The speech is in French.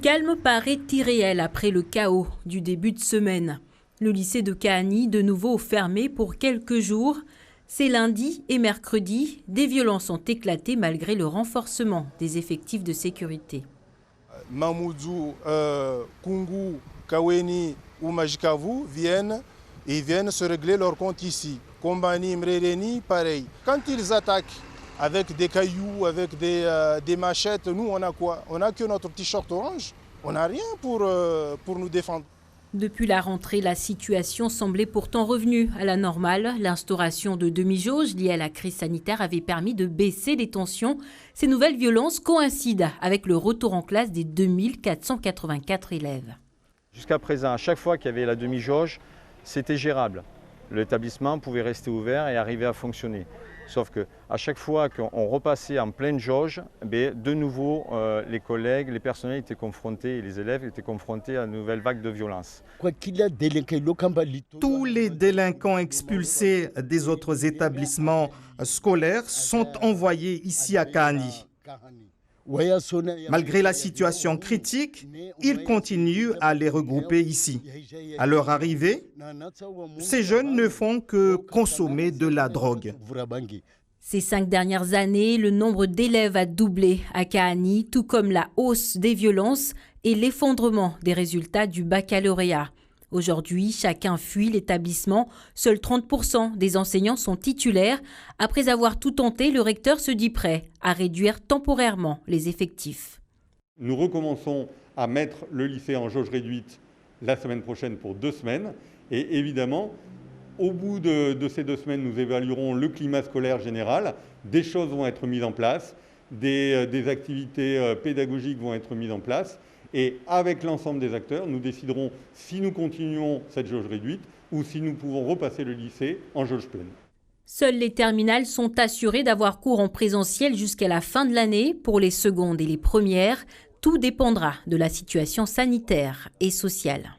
calme paraît irréel après le chaos du début de semaine. Le lycée de Kahani, de nouveau fermé pour quelques jours. C'est lundi et mercredi, des violences ont éclaté malgré le renforcement des effectifs de sécurité. Mamoudzou, Kungu, Kaweni ou Majikavu viennent se régler leur compte ici. Kombani, Mrereni, pareil. Quand ils attaquent avec des cailloux, avec des machettes, nous on a quoi? On a que notre petit short orange. On n'a rien pour nous défendre. Depuis la rentrée, la situation semblait pourtant revenue à la normale. L'instauration de demi-jauge liée à la crise sanitaire avait permis de baisser les tensions. Ces nouvelles violences coïncident avec le retour en classe des 2484 élèves. Jusqu'à présent, à chaque fois qu'il y avait la demi-jauge, c'était gérable. L'établissement pouvait rester ouvert et arriver à fonctionner. Sauf qu'à chaque fois qu'on repassait en pleine jauge, de nouveau, les collègues, les personnels étaient confrontés, et les élèves étaient confrontés à une nouvelle vague de violence. Tous les délinquants expulsés des autres établissements scolaires sont envoyés ici à Kahani. Malgré la situation critique, ils continuent à les regrouper ici. À leur arrivée, ces jeunes ne font que consommer de la drogue. Ces 5 dernières années, le nombre d'élèves a doublé à Kahani, tout comme la hausse des violences et l'effondrement des résultats du baccalauréat. Aujourd'hui, chacun fuit l'établissement. Seuls 30% des enseignants sont titulaires. Après avoir tout tenté, le recteur se dit prêt à réduire temporairement les effectifs. Nous recommençons à mettre le lycée en jauge réduite la semaine prochaine pour 2 semaines. Et évidemment, au bout de ces 2 semaines, nous évaluerons le climat scolaire général. Des choses vont être mises en place, des activités pédagogiques vont être mises en place. Et avec l'ensemble des acteurs, nous déciderons si nous continuons cette jauge réduite ou si nous pouvons repasser le lycée en jauge pleine. Seules les terminales sont assurées d'avoir cours en présentiel jusqu'à la fin de l'année. Pour les secondes et les premières, tout dépendra de la situation sanitaire et sociale.